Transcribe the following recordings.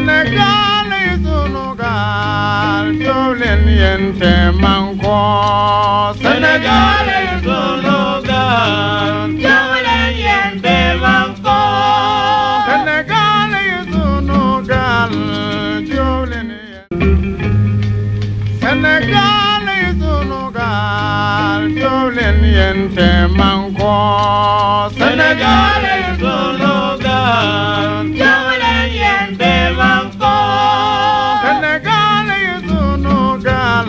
Senegal is unugal, violen yente manko. Senegal is unugal, violen yente manko. Senegal is unugal, violen yente. Senegal is unugal, violen yente manko. Senegal is unugal, violen yente manko. Senegal is unugal,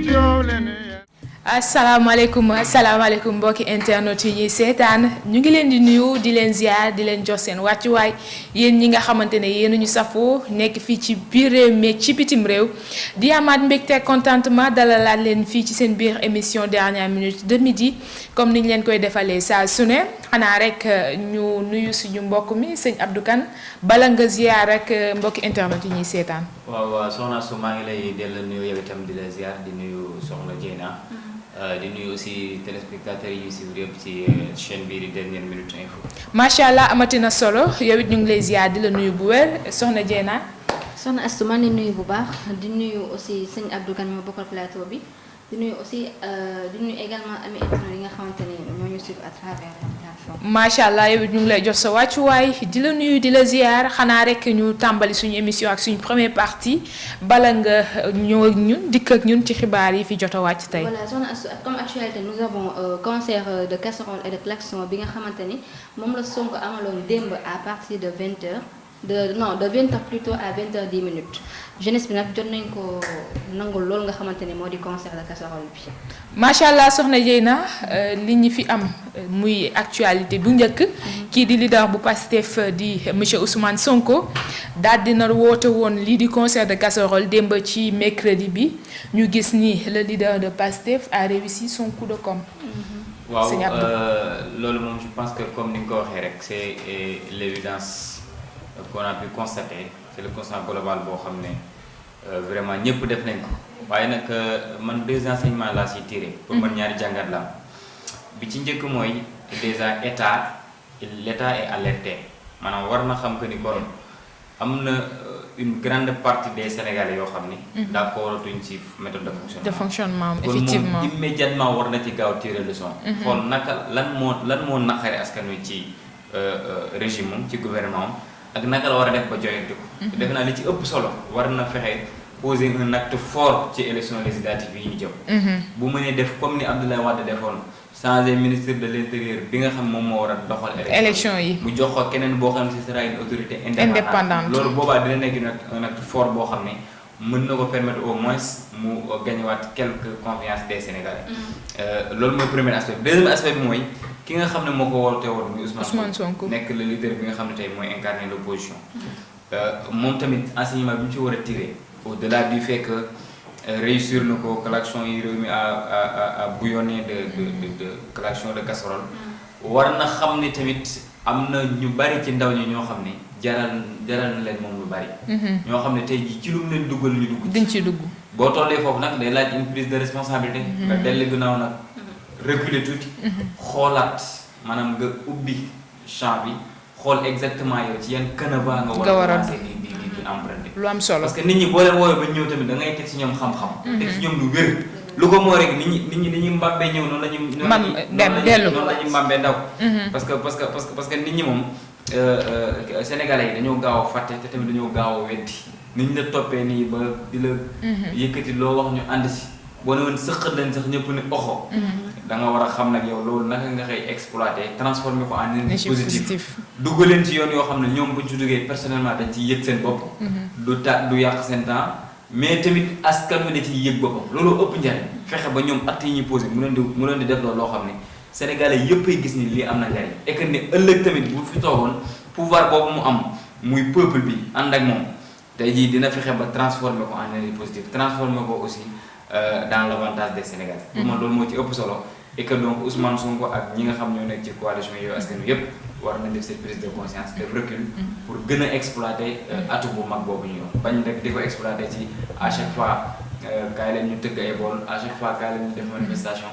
violen yente. asalaamaaleykum mbokki internet yi ñuy seetaan ñu ngi leen di nuyu di leen ziar di leen jox seen wàccuwaay yéen ñi nga xamante ne yéen ñu safoo nekk fii ci biir réew mi ci bitim réew di amaat mbégte contentement dalalaat leen fii ci seen biir émission dernière minute de midi comme niñ leen koy defalee saa su ne xanaa rek ñu nuyu suñu mbokk mi sëñ Abdou Kane bala nga ziar rek mbokki internet yi ñuy seetaan. waaw soxna su maa ngi lay dellu nuyu yow itam di la ziar di nuyu soxna Dieyna. di nuyu aussi téléspectateurs yi suivre yëpp ci chaîne bii di dernière minute info. macha allah amatina solo yow it ñu ngi lay ziar di la nuyu bu wér soxna Dieyna. soxna Astou maa ngi nuyu bu baax di nuyu aussi sëñ Abdou Kane ma bokkal plateau bi di nuyu aussi di nuyu également ami internet yi nga xamante ne ñoo ñu suivre à travers la plateforme. macha allah yow it ñu ngi lay jox sa wàccuwaay di la nuyu di la ziar xanaa rek ñu tàmbali suñu émission ak suñu première partie bala nga ñëw ak ñun dikk ak ñun ci xibaar yi fi jot a wàcc tey. voilà soxna Astou comme actualité nous avons concert de casserole et de klaxon bi nga xamante ni moom la Sonko amaloon démb à partir de 20h. de 20h plutôt à 20h10 jeunesse bi nag jot nañ ko nangul loolu nga xamante ne moo di concert de casserole bi. macha allah soxna Dieyna li ñu fi am muy actualité bu njëkk. kii di leader bu Pastef di monsieur Ousmane Sonko daal dina woote woon lii di concert de casserole démb ci mercredi bi ñu gis ni le leader de Pastef a réussi son coup de com'. waaw loolu moom je pense que comme ni nga ko waxee rek c'est l'évidence qu'on a pu constater c'est le constat global boo xam ne vraiment ñëpp def nañ ko waaye nag man deux enseignements laa siy tiré pour man ñaari jàngat la bi ci njëkk mooy déjà l'état est alerté maanaam war na xam que ni kon am na une grande partie des Sénégalais yoo xam ni d'accord tuñ ci méthode de fonctionnement effectivement kon moom immédiatement war na ci gaaw tirer leçon xool naka lan moo naqari askan wi ci régime moom ci gouvernement ak naka la war a def ba joyanti ko def naa li ci ëpp solo war na fexe poser un acte fort ci élection législative yi ñu jëm bu mënee def comme ni Abdoulaye Wade defoon changer ministre de l'intérieur bi nga xam moom moo war a doxal élection yi mu jox ko keneen boo xam ne ce sera une autorité indépendante loolu boobaa dina nekk un acte fort boo xam ne mën na ko permettre au moins mu gagnewaat quelque confiance des Sénégalais loolu mooy premier aspect deuxième aspect bi mooy ki nga xam ne moo ko woote woon muy Ousmane Sonko nekk le leader bi nga xam ne tey mooy incarner l'opposition moom tamit enseignement bi ñu ci war a tirer au-delà du fait que réussir na ko klaxon yi réew mi à bouillonner de klaxon de casserole war na xam ne tamit am na ñu bari ci ndaw ñi ñoo xam ne jaral na leen moom lu bari ñoo xam ne tey jii ci lu mu leen duggal ñu dugg dañ ci dugg boo tollee foofu nag day laaj une prise de responsabilité nga dellu ginnaaw nag reculer tuuti xoolaat maanaam nga ubbi champ bi xool exactement yow ci yan canevas nga war a commencer di emprunter lu am solo parce que nit ñi boo leen woowee ba ñëw tamit da ngay teg ci ñoom xam-xam teg ci ñoom lu wér lu ko moo rek nit ñi ni ñu mbàmbee ñëw noonu la ñu mbàmbee ndaw parce que nit ñi moom sénégalais yi dañoo gaaw a fàtte te tamit dañoo gaaw a weddi nit ñi la toppee nii ba di la yëkkati loo wax ñu ànd si boo ne woon sëqat leen sax ñëpp ni oxo da nga war a xam nag yow loolu naka nga koy exploiter transformer ko en énergie positif dugg leen ci yoon yoo xam ne ñoom buñ ci duggee personnellement dañ ciy yëg seen bopp du yàq seen temps mais tamit askan wi da ciy yëg boppam loolu ëpp njariñ fexe ba ñoom actes yi ñuy posé mu leen di def loolu loo xam ne sénégalais yëpp ay gis ni lii am na njariñ et que ne ëllëg tamit bu fi toogoon pouvoir boobu mu am muy peuple bi ànd ak moom tey jii dina fexe ba transformer ko en énergie positive transformer ko aussi dans l'avantage des Sénégalais. pour man loolu moo ci ëpp solo et que donc Ousmane Sonko ak ñi nga xam ñoo nekk ci coalition Yewwi Askan Wi yëpp war nañ def cette prise de conscience de recul pour gën a exploiter atu bu mag boobu ñu yor bañ rek di ko exploiter ci à chaque fois kaay leen ñu tëgg ay bool à chaque fois kaay leen ñu def manifestation.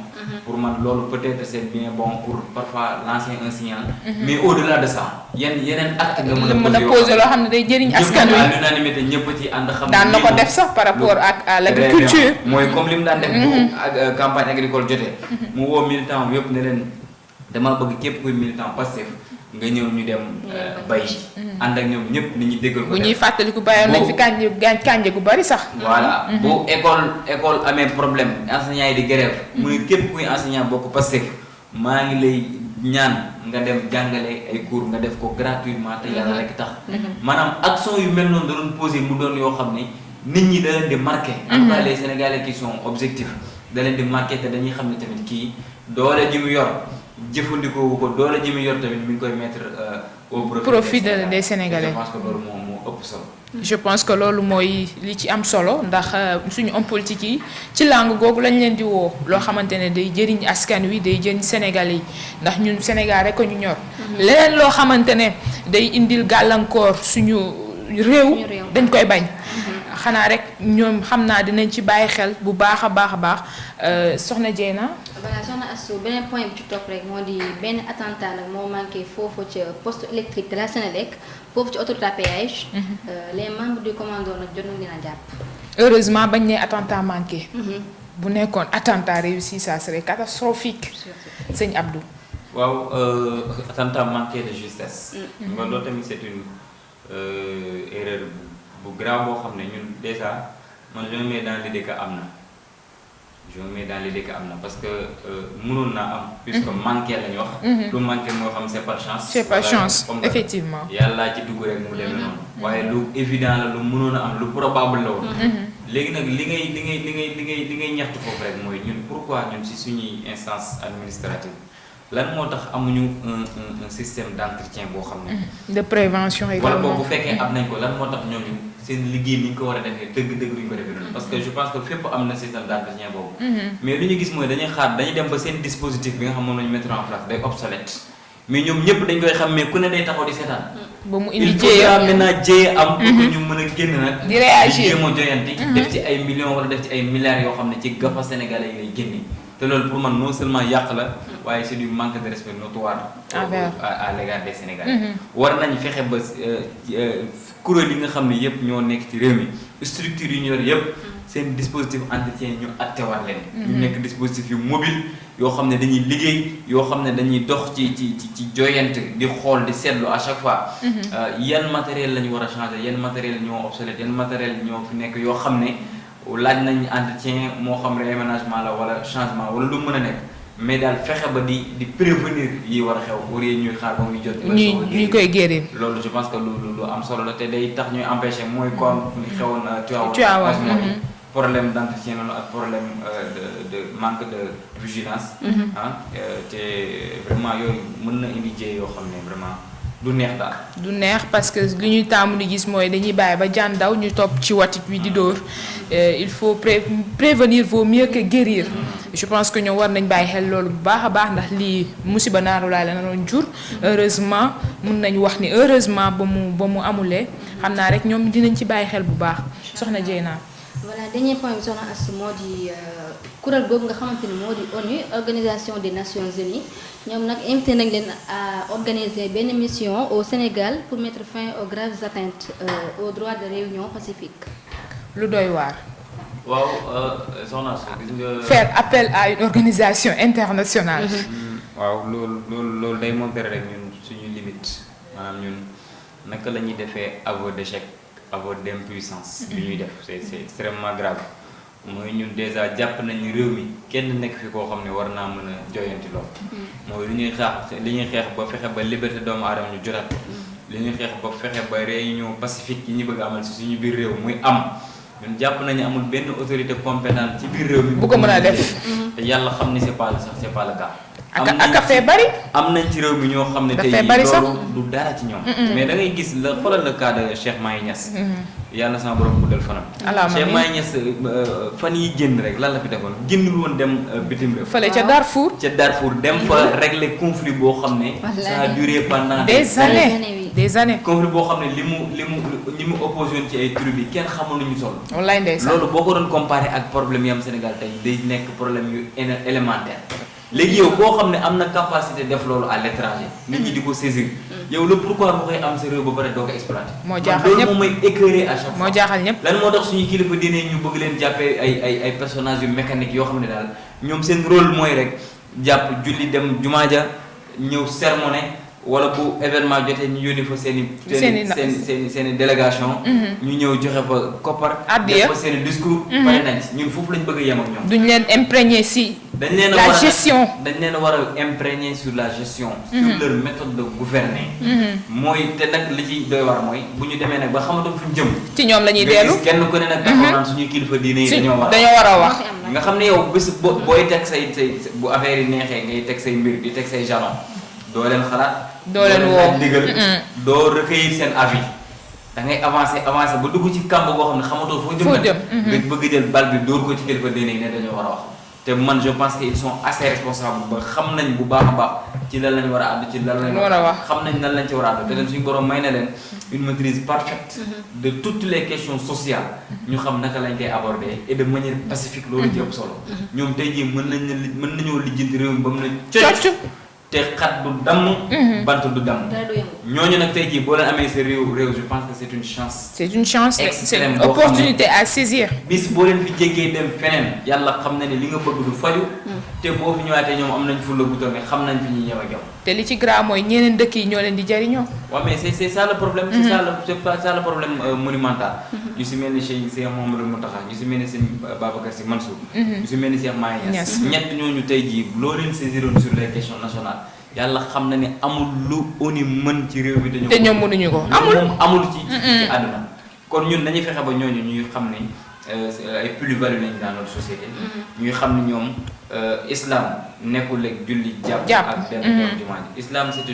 pour man loolu peut-être c'est bien bon pour parfois lancer un signal. mais au-delà de ça yeneen acte nga mën a poser loo xam ne day jëriñ askan wi ñëpp l'unanimité ñëpp ci ànd xam. daan na ko def sax par rapport ak à l'agriculture. mooy comme li mu daan def. bu ak campagne agricole jotee. mu woo militant yëpp ne leen dama bëgg képp kuy militant Pastef nga ñëw ñu dem bay ànd ak ñoom ñëpp nit ñi déggal ko. bu ñuy fàttaliku bayoon nañ fi kànja gu bari sax. voilà bu école amee problème enseignant yi di grève mu ne képp kuy enseignant bokk Pastef maa ngi lay ñaan nga dem jàngale ay cours nga def ko gratuitement te yàlla rek tax. maanaam action yu mel noonu da doon posé mu doon yoo xam ne nit ñi da leen di marqué. en tout cas les Sénégalais qui sont objectifs da leen di marqué te dañuy xam ne tamit kii doole ji mu yor. jëfandikoo ko doole ji mu yor tamit mi ngi koy mettre au profit des Sénégalais. je pense que loolu moo ëpp solo. je pense que loolu mooy li ci am solo ndax suñu homme politique yi ci langue googu lañ leen di woo loo xamante ne day jëriñ askan wi day jëriñ Sénégalais yi ndax ñun Sénégal rek ko ñu ñor. leneen loo xamante ne day indil gàllankoor suñu réew. dañ koy bañ. xanaa rek ñoom xam naa dinañ ci bàyyi xel bu baax a baax soxna Dieyna. voilà soxna Astou beneen point bi ci topp rek moo di benn attentat nag moo manqué foofu ca poste électrique de la Sénélec foofu ci autoroute à péage. les membres du commando nag jot nañu leen a jàpp. heureusement bañ ne attentat manqué. bu nekkoon attentat réussi ça serait catastrophique. sëñ Abdou. waaw attentat manqué de justesse. nga loolu tamit c'est une erreur bu grave boo xam ne ñun déjà man je me mets dans l'idée que am na parce que mënoon naa am. puisque manqué lañu wax. lu manqué moo xam c'est par chance. c'est par chance effectivement. yàlla ci dugg rek mu demee noonu. waaye lu évident la lu mënoon a am lu probable la woon. léegi nag li ngay ñaxtu foofu rek mooy ñun pourquoi ñun ci suñuy instance administrative lan moo tax amuñu un système d'entretien boo xam ne. de prévention également. wala boobu bu fekkee am nañ ko lan moo tax ñooñu seen liggéey ni ñu ko war a defee dëgg-dëgg duñ ko defee noonu. parce que je pense que fépp am na système d'entretien boobu. mais lu ñu gis mooy dañuy dem ba seen dispositif bi nga xam moom la ñu mettre en place day obsolète mais ñoom ñëpp dañ koy xam mais ku ne day taxaw di seetaan. ba mu indi il faudra maintenant jéye am. pour que ñu mën a génn nag. di réagir jéem a joyanti. def ci ay millions wala def ci ay milliards yoo xam ne ci gafa Sénégalais yi lay génne. te loolu pour man non seulement yàq la waaye c'est du manque de respect notoire à l'égard des Sénégalais. war nañ fexe ba kuréel yi nga xam ne yëpp ñoo nekk ci réew mi structure yi ñu yor yëpp seen dispositif entretien ñu attewaat leen. ñu nekk dispositif yu mobile yoo xam ne dañuy liggéey yoo xam ne dañuy dox ci joyante di xool di seetlu à chaque fois. yan matériel la ñu war a changer yan matériel ñoo obsolète yan matériel ñoo fi nekk yoo xam ne. laaj nañ entretien moo xam réaménagement la wala changement wala lu mën a nekk mais daal fexe ba di prévenir yi war a xew war ñuy xaar ba muy jot. ñuy koy gérer. loolu je pense que lu am solo la te day tax ñuy empêcher mooy comme li xewoon Tivaouane problème d'entretien noonu ak problème de manque de vigilance. te vraiment yooyu mën na indi jéey yoo xam ne vraiment. du neex daal. du neex parce que li ñuy taamu di gis mooy dañuy bàyyi ba jaan daw ñu topp ci watit wi di dóor il faut prévenir vaut mieux que guérir. je pense que ñoom war nañ bàyyi xel loolu bu baax a baax ndax lii musiba naaru laa la doon jur. heureusement mun nañ wax ni heureusement ba mu amulee xam naa rek ñoom dinañ ci bàyyi xel bu baax soxna Dieyna. voilà dernier point bi soxna Astou moo di kuréel boobu nga xamante ni moo di ONU organisation des Nations Unies ñoom nag invité nañ leen à organiser benn mission au Sénégal pour mettre fin aux graves atteintes aux droits de réunion pacifique. lu doy waar. waaw soxna Astou gis nga. faire appel à une organisation internationale. waaw loolu day montrer rek ñun suñu limite maanaam ñun naka la ñuy defee aveu d'échec aveu d'impuissance. bi ñuy def c'est extrêmement grave. mooy ñun déjà jàpp nañu réew mi kenn nekk fi koo xam ne war naa mën a joyanti lool. mooy li ñuy xeex ba fexe ba liberté doomu aadama ñu jotaat. li ñuy xeex ba fexe ba réunion pacifique yi ñu bëgg amal ci suñu biir réew muy am ñun jàpp nañu amul benn autorité compétente ci biir réew mi. bu ko mën a def te yàlla xam ni c'est pas le cas. ak fee bari. am nañ ci réew mi ñoo xam ne tey loolu du dara ci ñoom. mais da ngay gis la xoolal le cas de Cheikh Mahi Niass. yàlla sama borom guddal fanam. Cheikh Mahi Niass fan yi génn rek lan la fi defoon génnul woon dem bitim réew. fële ca Darfour. dem fa régler conflit boo xam ne. ça a duré pendant des années. conflit boo xam ne li mu opposé woon ci ay tribus bi kenn xamul nu ñu sol. wallaay ndeysaan loolu boo ko doon comparé ak problème yi am Sénégal tey day nekk problème yu élémentaire. léegi yow boo xam ne am na capacité def loolu à l'étranger nit ñi di ko saisir yow le pourquoi bu koy am sa réew ba pare doo ko exploiter. moo jaaxal ñëpp loolu moom mooy écœuré à chaque fois. moo jaaxal ñëpp. lan moo tax suñu kilifa diine ñu bëgg leen jàppee ay personnages yu mécaniques yoo xam ne daal ñoom seen rôle mooy rek jàpp julli dem jumaa ja ñëw sermoné wala bu événement jotee ñu yónni fa seen i délégation. ñu ñëw joxe fa koppar. addiya def fa seen i discours. pare nañ si ñun foofu lañ bëgg a yem ak ñoom. duñ leen imprégné si. dañ leen la gestion dañ leen a war a imprégné sur la gestion. sur leur méthode de gouverner. mooy te nag li ci doy war mooy bu ñu demee nag ba xamatu fu ñu jëm. ci ñoom la ñuy dellu gis kenn ku ne nag. dafa naan suñu kilifa diine yi dañoo war a wax. nga xam ne yow bés booy teg say bu affaire yi neexee ngay teg say mbir di teg say jalon doo leen xalaat. doo leen woo digal doo recueillir seen avis da ngay avancer ba dugg ci kàmb boo xam ne xamatoo foo jëm nga bëgg jël bal bi dóor ko ci kilifa diine yi ne dañoo war a wax te man je pense que ils sont assez responsables ba xam nañ bu baax a baax ci lan lañ war a àddu ci lan lañ war a wax xam nañ nan lañ ci war a àddu te leen suñu borom may na leen une maîtrise parfaite de toutes les questions sociales ñu xam naka lañ koy aborder et de manière pacifique loolu ci ëpp solo ñoom tey jii mën nañoo lijjanti réew mi ba mu ne cocc te xat du damm. bant du damm. ñooñu nag tey jii boo leen amee sa réew je pense que c'est une chance. c'est une chance c'est une opportunité à saisir. bis boo leen fi jéggee dem feneen yàlla xam na ne li nga bëgg du faju te boo fi ñëwaatee ñoom am nañ fulla bu toll xam nañ fi ñuy ñëw ak yow. te li ci grave mooy ñeneen dëkk yi ñoo leen di jariñoo. waaw mais c'est ça le problème. c'est ça le problème monumental. ñu si mel ni Cheikh Mouhamadou Mountakha ñu si mel ni Sëñ Babacar Sy Mansour. ñu si mel ni Cheikh Mahi Niass. ñett ñooñu tey jii loo leen saisiroon sur les questions nationales yàlla xam na ne amul lu ONU mën ci réew mi. te ñoom mënuñu ko amul ci àdduna. kon ñun dañuy fexe ba ñooñu ñuy xam ne ay plus-value lañ dans notre société. ñuy xam ne ñoom islam nekkul ak julli jàpp ak benn jumaa ji islam c'est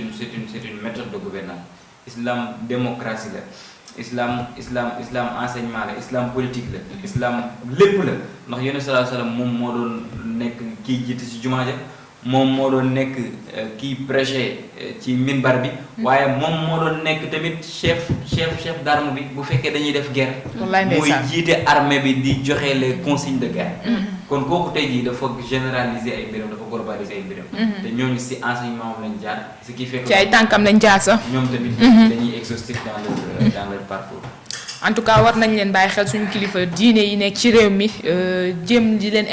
une méthode de gouvernance islam démocratie la islam enseignement la islam politique la islam lépp la ndax Yonent sallallahu alayhi wasallam moom moo doon nekk kii jiite ci jumaa ja moom moo doon nekk kii prêcher ci minbar bi waaye moom moo doon nekk tamit chef d'arme bi bu fekkee dañuy def guerre muy jiite armée bi di joxe les consignes de guerre kon kooku tey jii dafa généraliser ay mbiram dafa globaliser ay mbiram te ñooñu si enseignement moom lañ jaar ce qui fait que ci ay tànkam lañ jaar sax ñoom tamit dañuy exhaustif dans leur parcours. en tout cas war nañ leen bàyyi xel suñu kilifa diine yi nekk ci réew mi jéem di leen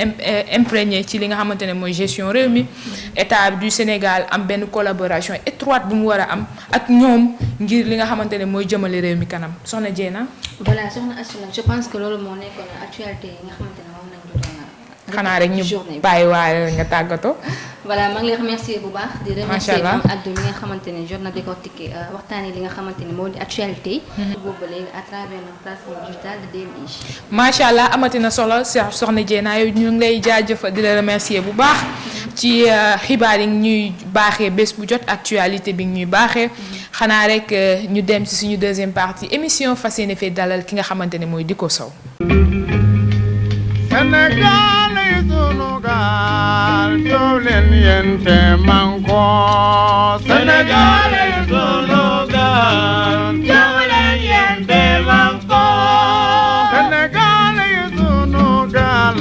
imprégné ci li nga xamante ne mooy gestion réew mi état du Sénégal am benn collaboration étroite bu mu war a am ak ñoom ngir li nga xamante ne mooy jëmale réew mi kanam soxna Dieyna. voilà soxna Astou je pense que loolu moo nekkoon actualité yi nga xamante ne moom lañ doon xanaa rek ñu bàyyi waaye nga tàggatoo. voilà maa ngi lay remercier bu baax. di remercier Mame Adou mi nga xamante ne jot na décortiquer waxtaanee li nga xamante ne moo di actualité yi. boobu ba léegi à travers notre plateforme digitale de DMI. macha allah amati na solo soxna Dieyna yow ñu ngi lay jaajëfal di la remercier bu baax. ci xibaar yi ñuy baaxee bés bu jot actualité bi ñuy baaxee. xanaa rek ñu dem ci suñu deuxième partie émission fas yéene fee dalal ki nga xamante ne mooy Dicko Sow. Sénégal yi sunu gaal jóg leen yéen te manko Sénégal yi sunu gaal jóg leen yéen te manko Sénégal yi sunu gaal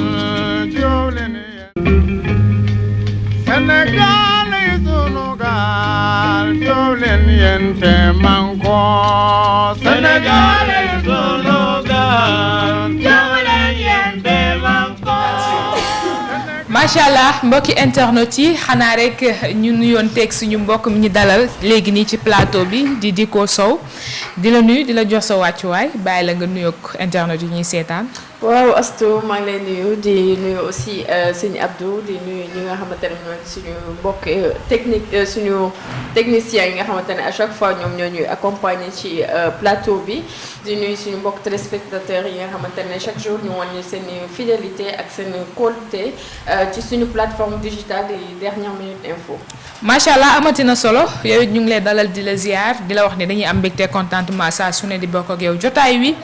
jóg leen yéen Sénégal yi sunu gaal jóg leen yéen te manko Sénégal yi sunu gaal macha allah mbokki internet yi xanaa rek ñu nuyoon teg suñu mbokk mi ñu dalal léegi nii ci plateau bi di Dicko Sow di la nuyu di la jox sa wàccuwaay bàyyi la nga nuyoog internet yi ñuy seetaan. waaw Astou maa ngi lay nuyu di nuyu aussi sëñ Abdou di nuyu ñi nga xamante ne ñooy suñu mbokk technique suñu techniciens yi nga xamante ne à chaque fois ñoom ñoo ñuy accompagner ci plateau bi di nuyu suñu mbokk téléspectateurs yi nga xamante ne chaque jour ñu wan ñu seen fidélité ak seen kóolute ci suñu plateforme digitale di Dernière Minute Info. macha allah amati na solo yow it ñu ngi lay dalal di la ziar di la wax ne dañuy am mbégte contentement saa su ne di bokk ak yow jotaay wi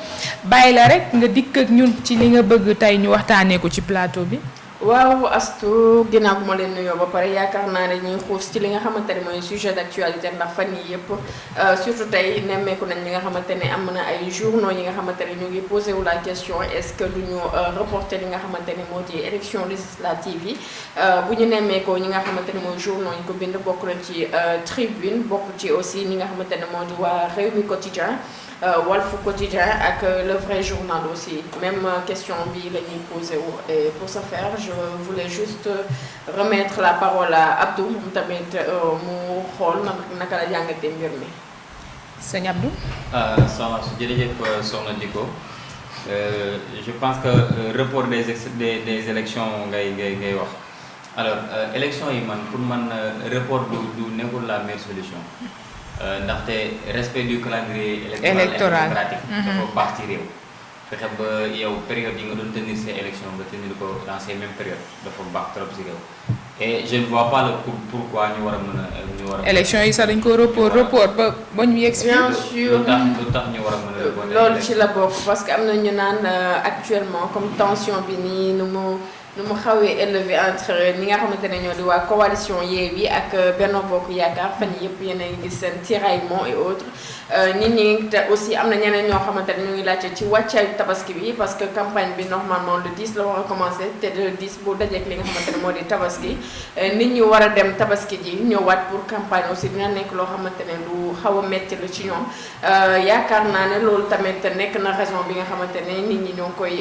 bàyyi la rek nga dikk ak ñun ci li nga bëgg tey ñu waxtaanee ko ci plateau bi. waaw Astou ginnaaw bu ma leen nuyoo ba pare yaakaar naa ne ñuy xuus ci li nga xamante ne mooy sujet d'actualité ndax fan yii yëpp surtout tey nemmeeku nañ li nga xamante ne am na ay journaux yi nga xamante ne ñu ngi posé wu la question est-ce que du ñu reporter li nga xamante ne moo di élection législative yi bu ñu nemmeekoo ñi nga xamante ne mooy journaux yi ko bind bokk nañ ci Tribune bokk ci aussi ñi nga xamante ne moo di waa Rewmi Quotidien Walf Quotidien ak Le Vrai Journal aussi même question bi la ñuy posé wu et pour ce faire je voulais juste remettre la parole à Abdou moom tamit mu xool naka la jàngatee mbir mi. sëñ Abdou. soxna su jërëjëf soxna Diko je pense que report des élections ngay wax alors élections yi man pour man report du nekkul la meilleure solution. ndaxte respect du calendrier électoral démocratique dafa baax ci réew fexe ba yow période yi nga doon tenir ces élections nga tenir ko dans ces mêmes périodes dafa baax trop ci réew et je ne vois pas le pourquoi ñu war a mën a élection yi sax dañ ko report ba ñu yegg si bien sûr lu tax ñu war a mën a loolu ci la bokk parce que am na ñu naan actuellement comme tension bi nii nu mu xawee élevé entre ñi nga xamante ne ñoo di waa coalition Yewwi ak Benno Bokk Yaakaar fan yëpp yéen a ngi gis seen tiraillement et autres nit ñi te aussi am na ñeneen ñoo xamante ne ñu ngi laajte ci wàccaayu tabaski bi parce que campagne bi normalement le 10 la war a commencer te le 10 bu dajeek li nga xamante ne moo di tabaski nit ñi war a dem tabaski ji ñëwaat pour campagne aussi dina nekk loo xamante ne lu xaw a metti la ci ñoom yaakaar naa ne loolu tamit nekk na raison bi nga xamante ne nit ñi ñoo ngi koy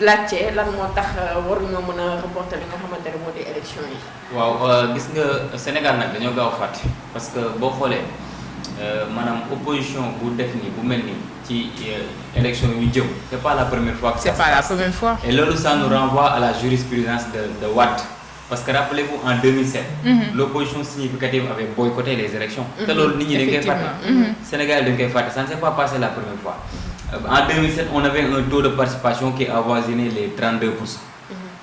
laajte lan moo tax ñoo mën a reporter li nga xamante ne moo di élection yi. waaw gis nga Sénégal nag dañoo gaaw fàtte parce que boo xoolee maanaam opposition bu def nii bu mel nii ci élection yu jëm c'est pas la première fois. c'est pas la première fois. et loolu ça nous renvoie à la jurisprudence de Wade parce que rappelez-vous en 2007. L'opposition significative avait boycotté les élections. te loolu nit ñi dañ koy fàtte. Sénégal dañ koy fàtte ça ne s'est pas passé la première fois. En 2007 on avait un taux de participation qui avoisinait les 32%.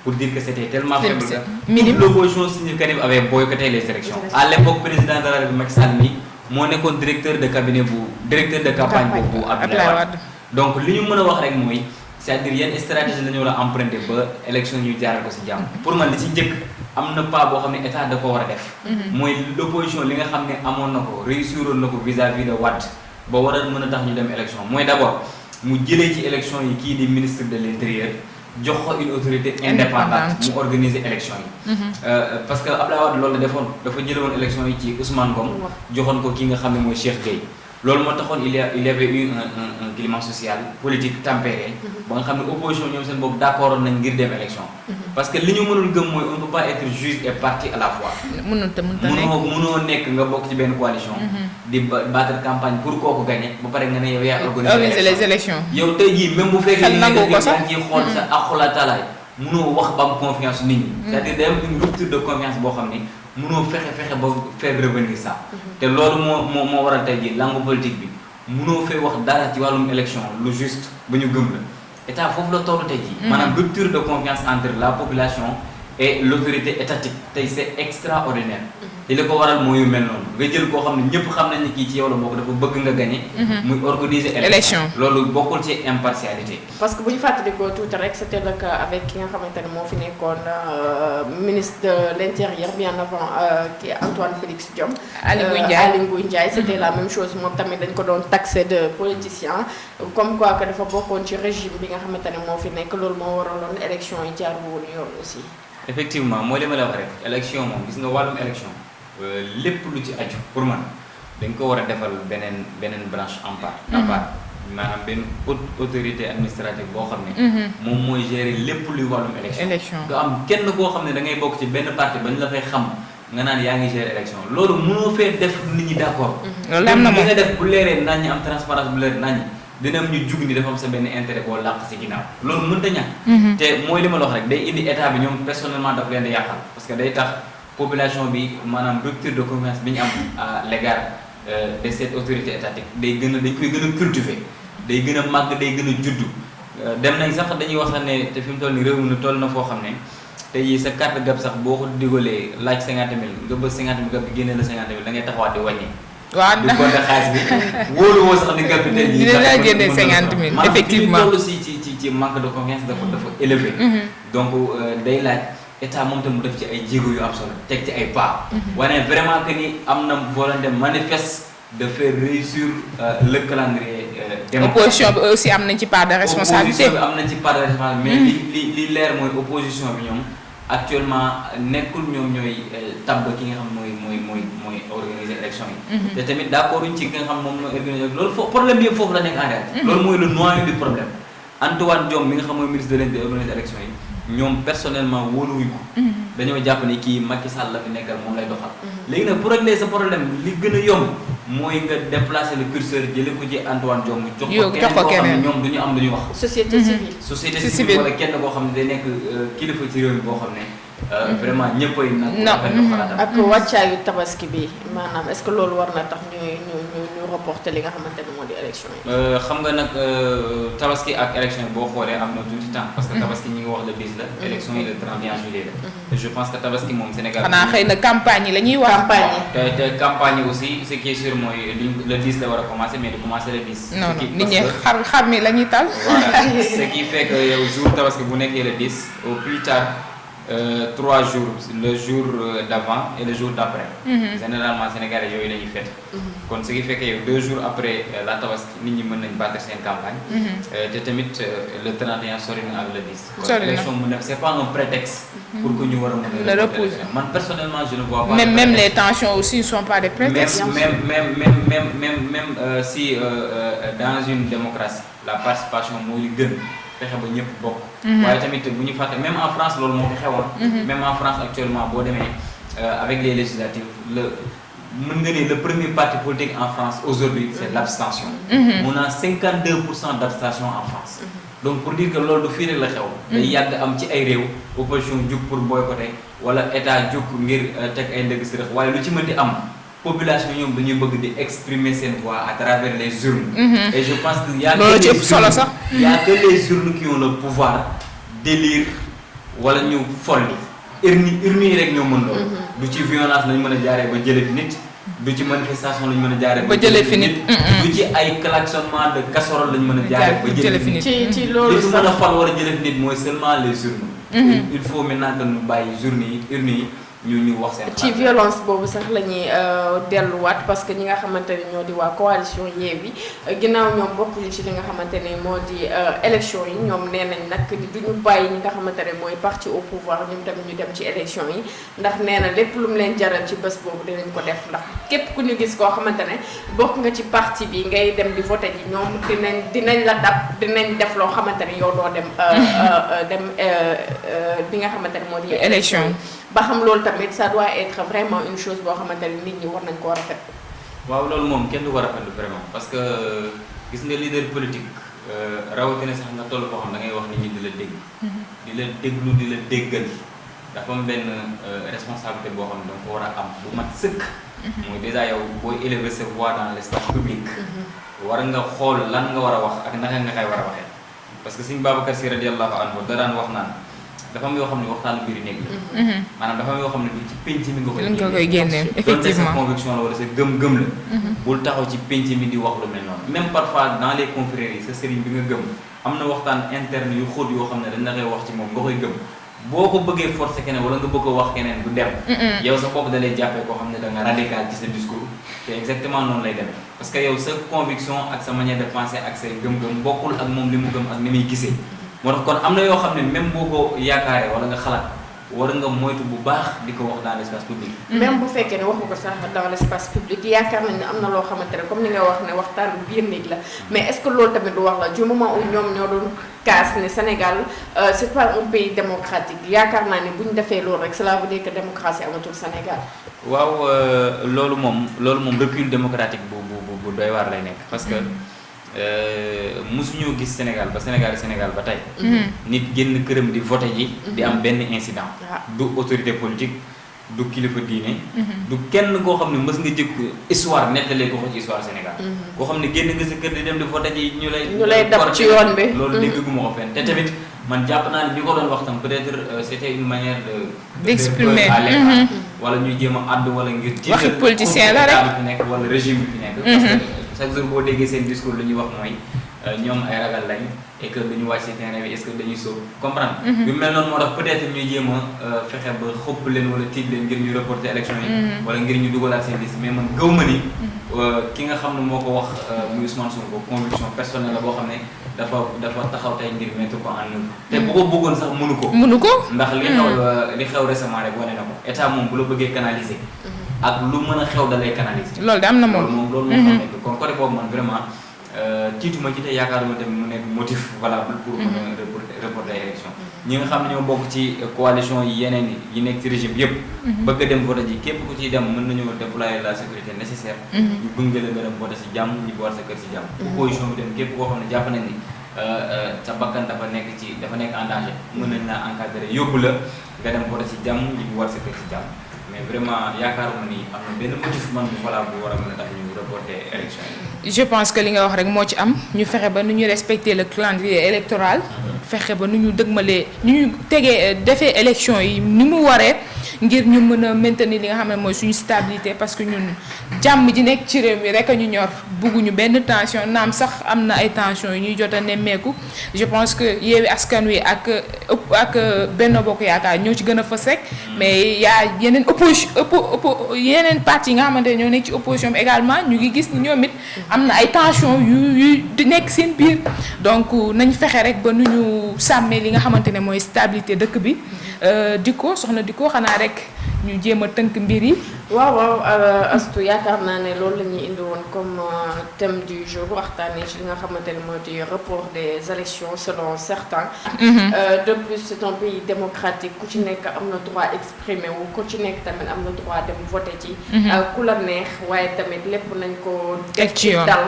Pour dire que c'était tellement faible que toute l'opposition significative avait boycotté les élections. À l'époque, président de la République Macky Sall mi moo nekkoon directeur de cabinet directeur de campagne bu Abdoulaye Wade. Donc li ñu mën a wax rek mooy c'est-à-dire yenn stratégie la ñu war a emprunter ba élection ñu jaaral ko ci jàmm. Pour man li ci njëkk am na pas boo xam ne état da ko war a def. mooy l'opposition li nga xam ne amoon na ko réussiroon na ko vis-à-vis de Wade ba war a mën a tax ñu dem élection mooy d'abord mu jëlee ci élection yi kii di ministre de l'intérieur. jox ko une autorité indépendante mu organiser élection yi. parce que Abdoulaye Wade loolu la defoon dafa jëlee woon élection yi ci Ousmane Ngom joxoon ko ki nga xam ne mooy Cheikh Gueye loolu moo taxoon il y avait eu un climat social politique tempéré ba nga xam ne opposition ñoom seen bopp d'accord nañ ngir dem élection. parce que li ñu mënul gëm mooy on ne peut pas être juge et partie à la fois. mënoo nekk nga bokk ci benn coalition. di battre campagne pour kooku gagner ba pare nga ne yow yaa organiser les élections. yow tey jii même bu fekkee ni nga ciy xool sa aqula talaay mënoo wax ba am confiance nit ñi. c'est-à-dire day am une rupture de confiance boo xam ne mënoo fexe ba faire revenir ça. te loolu moo waral tey jii langue politique bi mënoo fee wax dara ci wàllum élection lu juste ba ñu gëm la état foofu la tollu tey jii. maanaam rupture de confiance entre la population et l'autorité étatique tey c'est extraordinaire. te li ko waral mooy yu mel noonu nga jël koo xam ne ñëpp xam nañ ne kii ci yow la bokk dafa bëgg nga gagner. muy organiser élection loolu bokkul ci impartialité. parce que bu ñu fàttalikoo tuuti rek c'était le cas avec ki nga xamante ne moo fi nekkoon ministre de l'intérieur bien avant qui Antoine Félix Diome. Aly Ngouille Ndiaye c'était la même chose moom tamit dañ ko doon taxé de politicien comme quoi que dafa bokkoon ci régime bi nga xamante ne moo fi nekk loolu moo waraloon élection yi jaar woon yoon aussi. effectivement mooy li ma la wax rek élection moom gis nga wàllum élection lépp lu ci aju pour man dañ ko war a defal beneen branche en part maanaam benn autorité administrative boo xam ne moom mooy gérer lépp luy wàllum élection nga am kenn koo xam ne da ngay bokk ci benn parti ba ñu la fay xam nga naan yaa ngi gérer élection loolu mënoo fee def nit ñi d'accord loolu am na moom li nga def bu leeree nañ ñi am transparence bu leer nañ dina am ñu jug ni dafa am sa benn intérêt boo làq si ginnaaw loolu mënta ñàkk. te mooy li ma la wax rek day indi état bi ñoom personnellement daf leen di yàqal parce que day tax population bi maanaam rupture de confiance bi ñu am à l'égard de cette autorité étatique dañ koy gën a cultiver day gën a màgg day gën a juddu dem nañ sax dañuy wax ne te fi mu toll nii réew mi toll na foo xam ne tey jii sa carte gab sax boo ko digalee laaj 50 000 nga bës 50 000 gab bi génne la 50 000 da ngay taxawaat di wàññi. waaw di compter xaalis bi wóolu woo sax ni gab bi tey jii. dina la génne 50 000 effectivement maanaam toll ci manque de confiance dafa élevé. donc day laaj état moom tam mu def ci ay jéego yu am solo teg ci ay pas. wane vraiment que ni am na volonté manifeste de faire réussir le calendrier. opposition bi aussi am nañ ci part de responsabilité. opposition bi am nañ ci part de responsabilité mais li leer mooy opposition bi ñoom actuellement nekkul ñoom ñooy tabb ki nga xam mooy organiser élection yi. te tamit d'accord uñ ci ki nga xam moom mooy organiser loolu problème bi yëpp foofu la nekk en réalité. loolu mooy le noyau du problème Antoine Diome mi nga xam mooy ministre de l'Intérieur organiser élection yi ñoom personnellement wóoluwuñ ko. dañoo jàpp ne kii Macky Sall la fi nekkal moom lay doxal. léegi nag pour régler sa problème li gën a yomb mooy nga déplacer le curseur jëlee ko ci Antoine Diome. jox ko keneen ñoom du ñu am lu ñu wax. société civile. société civile wala kenn koo xam ne day nekk kilifa ci réew mi boo xam ne vraiment ñëppay nag. ak wàccaayu tabaski bi maanaam est-ce que loolu war na tax ñu reporter li nga xamante ne moo di élection yi. xam nga nag tabaski ak élection yi boo xoolee am na tuuti temps parce que tabaski ñi ngi wax le 10 la. élection yi le 31 juillet la. je pense que tabaski moom Sénégal. xanaa xëy na campagne yi la ñuy wax. te campagne yi aussi ce qui est sûr mooy le 10 la war a commencer mais du commencer le 10. non non nit ñi xar mi la ñuy tal. voilà ce qui fait que yow jour tabaski bu nekkee le 10 au plus tard. 3 jours le jour d'avant et le jour d'après. Généralement Sénégalais yooyu la ñuy fête. kon ce qui fait que yow 2 jours après la tabaski nit ñi mën nañ battre seen campagne. te tamit le 31 sori na ak le 10. kon élection mu nekk c'est pas un prétexte. pour que ñu war a mën a le repousser man personnellement je ne vois pas. même les tensions aussi ne sont pas des prétextes. même si dans une démocratie la participation mooy li gën. fexe ba ñëpp bokk. waaye tamit bu ñu fàtte même en France loolu moo fi xewoon. même en France actuellement boo demee avec les législatives mën nga ne le premier parti politique en France aujourd'hui c'est l'abstention. on a 52% d'abstention en France. donc pour dire que loolu du fii rek la xew. day yàgg am ci ay réew opposition jug pour boycotter wala état jug ngir teg ay ndëgg si rek waaye lu ci mën di am. population ñoom dañuy bëgg di exprimer seen voix à travers les urnes. et je pense que y a que les urnes qui ont le pouvoir d'élire wala ñu folli urnes yi rek ñoo mën loolu. du ci violence lañ mën a jaaree ba jëlee fi nit. du ci manifestation lañ mën a jaaree ba jëlee fi nit. du ci ay klaxonnement de casserole lañ mën a jaaree ba jëlee fi nit. ci loolu li mën a fal wala jëlee fi nit mooy seulement les urnes. il faut maintenant que ñu bàyyi urnes yi. ñu wax seen ci violence boobu sax la ñuy delluwaat parce que ñi nga xamante ne ñoo di waa coalition Yewwi ginnaaw ñoom bokkuñu ci li nga xamante ne moo di élection yi ñoom nee nañ nag duñu bàyyi ñi nga xamante ne mooy parti au pouvoir ñoom tamit ñu dem ci élection yi ndax nee na lépp lu mu leen jaral ci bés boobu dinañ ko def ndax képp ku ñu gis koo xamante ne bokk nga ci parti bi ngay dem di voter ji ñoom dinañ la dab dinañ def loo xamante ne yow doo dem li nga xamante ne moo di élection ba xam loolu tamit ça doit être vraiment une chose boo xamante ne nit ñi war nañ koo rafetlu. waaw loolu moom kenn du ko rafetlu vraiment parce que gis nga leader politique rawatina sax nga toll koo xam da ngay wax nit ñi di la dégg. di la déglu di la déggal dafa am benn responsabilité boo xam ne danga ko war a am bu mat sëkk. mooy déjà yow booy élever sa voix dans l'espace public. war nga xool lan nga war a wax ak naka nga koy war a waxee parce que Sëñ Babacar Sy radiyallahu anhu da daan wax naan. dafa am yoo xam ne waxtaanu biir néeg la. maanaam dafa am yoo xam ne ci penc mi nga koy génnee effectivement sa conviction la wala sa gëm-gëm la. bul taxaw ci penc mi di wax lu mel noonu. même parfois dans les confréries sa sëriñ bi nga gëm am na waxtaan interne yu xóot yoo xam ne dañ la koy wax ci moom nga koy gëm boo ko bëggee forcer keneen wala nga bëgg ko wax keneen du dem. yow sa bopp da lay jàppee koo xam ne da nga radical ci sa discours te exactement noonu lay demee parce que yow sa conviction ak sa manière de penser ak say gëm-gëm bokkul ak moom li mu gëm ak ni muy gisee. moo tax kon am na yoo xam ne même boo ko yaakaaree wala nga xalaat war nga moytu bu baax di ko wax dans l'espace public. même bu fekkee ne waxu ko sax dans l'espace public yaakaar nañ ne am na loo xamante ne comme ni nga wax ne waxtaan biir néeg la mais est-ce que loolu tamit du wax la du moment où ñoom ñoo doon kaas ne Sénégal c'est pas un pays démocratique yaakaar naa ne bu ñu defee loolu rek cela veut dire que démocratie amatul Sénégal. waaw loolu moom recul démocratique bu doy waar lay nekk parce que. musuñoo gis Sénégal ba Sénégal ba tey. nit génn këram di voté ji. di am benn incident. du autorité politique du kilifa diine. du kenn koo xam ne mës nga jëkk histoire nettalee ko ci histoire Sénégal. koo xam ne génn nga sa kër di dem di voté ji ñu lay dab ci yoon bi. loolu dégguma ko fenn te tamit man jàpp naa ne ñu ko doon wax tam peut-être c'était une manière d'exprimer à l'état wala ñuy jéem a àddu wala ngir. waxi politicien la rek fi nekk wala régime bi fi nekk. parce que chaque jour boo déggee seen discours lu ñuy wax mooy ñoom ay ragal lañ et que dañu wàcc ci terrain bi est-ce que dañuy sóob comprendre. yu mel noonu moo tax peut-être ñuy jéem a fexe ba xëpp leen wala tiit leen ngir ñu reporter élection yi. wala ngir ñu dugalaat seen liste mais man gëw ma ni ki nga xam ne moo ko wax muy Ousmane Sonko conviction personnelle la boo xam ne dafa taxaw tey ngir mettre ko en œuvre. te bu ko bëggoon sax mënu ko. ndax li xew récemment rek wane na ko état moom bu la bëggee canaliser. ak lu mën a xew da lay canaliser. loolu de am na moom loolu moo xam nekk kon côté boobu man vraiment tiituma ci te yaakaaruma tamit mu nekk motif valable pour mën a reporter élection. ñi nga xam ne ñoo bokk ci coalition yi yeneen yi nekk ci régime yëpp. bëgg a dem vote ji képp ku ciy dem mën nañoo déployer la sécurité nécessaire. ñu gunge la nga dem vote ci jàmm ñu boole sa kër ci jàmm. opposition bi dem képp koo xam ne jàpp nañ ni sa bakkan dafa nekk en danger mën nañ laa encadrer yóbbu la nga dem vote ci jàmm ñu boole sa kër ci jàmm. mais vraiment yaakaaruma ni am na benn motif man bu valable bu war a mën a tax ñu reporter élection yi. je pense que li nga wax rek moo ci am ñu fexe ba nu ñu respecter le calendrier électoral. fexe ba nu ñu dëgmalee nu ñu tegee defee élection yi ni mu waree ngir ñu mën a maintenir li nga xam ne mooy suñu stabilité parce que ñun jàmm ji nekk ci réew mi rek a ñu ñor bugguñu benn tension naam sax am na ay tension yu ñuy jot a nemmeeku je pense que Yewwi Askan Wi ak Benno Bokk Yaakaar ñoo ci gën a fës rek mais yaa yeneen yeneen parti yi nga xamante ne ñoo nekk ci opposition bi également ñu ngi gis ni ñoom it am na ay tension yu di nekk seen biir donc nañ fexe rek ba nu ñu sàmmee li nga xamante ne mooy stabilité dëkk bi soxna di ko xanaa rek ñu jéem a tënk mbir yi. waaw Astou yaakaar naa ne loolu la ñuy indi woon comme thème du jour waxtaanee ci li nga xamante ne moo di report des élections selon certains. De plus c'est un pays démocratique ku ci nekk am na droit exprimer wu ku ci nekk tamit am na droit dem voter ci. ku la neex waaye tamit lépp nañ ko def ci dal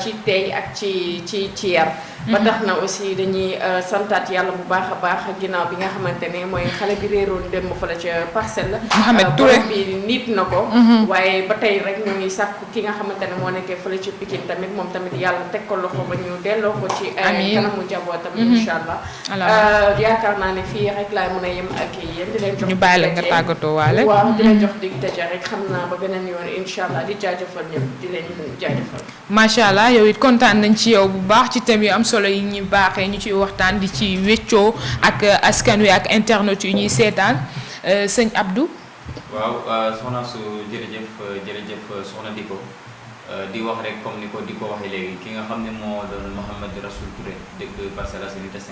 ci tey ak ci yar. ba tax na aussi dañuy santaat yàlla bu baax a baax ginnaaw bi nga xamante ne mooy xale bi réeroon dem fa la ca Parcelles. Mouhamed Touré bi nit na ko. waaye ba tey rek ñu ngi sàkku ki nga xamante ne moo nekkee fële ci Pikine tamit moom tamit yàlla teg ko loxo ba ñu delloo ko ci. kanamu njabootam incha allah. yaakaar naa ne fii rek laay mën a yem ak yéen di leen jox. ñu bàyyi la nga tàggatoo waale. waaw di leen jox dig daje rek xam naa ba beneen yoon incha allah di jaajëfal ñëpp di leen jaajëfal. macha allah yow it kontaan nañ ci yow bu baax ci thème yu am solo yi ñu baaxee ñu ciy waxtaan di ci weccoo ak askan wi ak internet yu ñuy seetaan sëñ Abdou. waaw soxna su jërëjëf soxna Diko di wax rek comme ni ko di ko waxee léegi ki nga xam ne moo doon Mouhamed Rassoul Touré dëkk Parcelles Assainies 5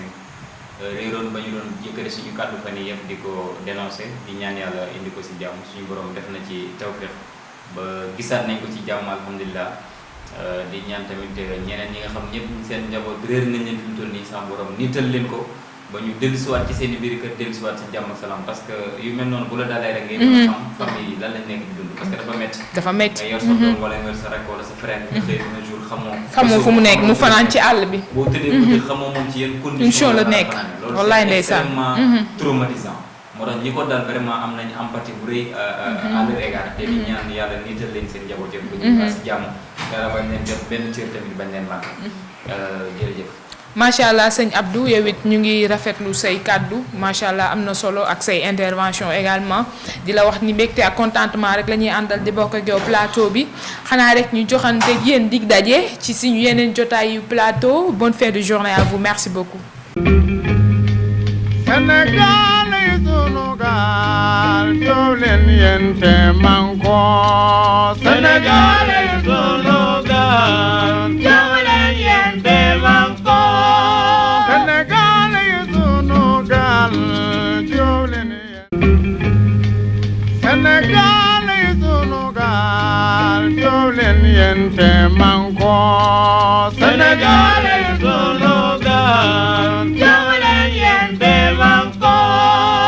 réeroon ba ñu doon yëkkati suñu kàddu fan yi yëpp di ko dénoncé di ñaan yàlla indi ko ci jàmm suñu borom def na ci tawfeex ba gisaat nañ ko ci jàmm alhamdulilah. di ñaan tamit ñeneen ñi nga xam ñëpp seen njaboot réer nañ leen fi mu toll nii sama borom niital leen ko ba ñu dellusiwaat ci seen i biir kër dellusiwaat ci jàmm ak salaam parce que yu mel noonu bu la dalee rek ngay mën a xam famille yi lan lañ nekk di dund parce que dafa métti nga yor sa doom wala nga yor sa rakk wala sa frère nga xëy un jour xamoo fu mu nekk mu fanaan ci àll bi boo tëddee ko xamoo moom ci yenn condition la nekk wallaay ndeysaan extrêmement traumatisant moo tax ñi ko dal vraiment am nañu empathie bu rëy à leur égard te di ñaan yàlla niital leen seen njaboot yëpp ba ñu si jàmm dara bañ leen def benn cër tamit bañ leen màgg jërëjëf macha allah sëñ Abdou yow it ñu ngi rafetlu say kàddu macha allah am na solo ak say intervention également di la wax ni mbégte ak contentement rek la ñuy àndal di bokk ak yow plateau bi xanaa rek ñu joxante yéen dig daje ci suñu yeneen jotaayu plateau bonne fin de journée à vous merci beaucoup. Sénégal yi sunu gaal jóg leen yéen te manko Sénégal yi sunu gaal jóg leen yéen te manko Sénégal yi sunu gaal jóg leen yéen Sénégal yi sunu gaal jóg leen yéen te manko Sénégal yi sunu gaal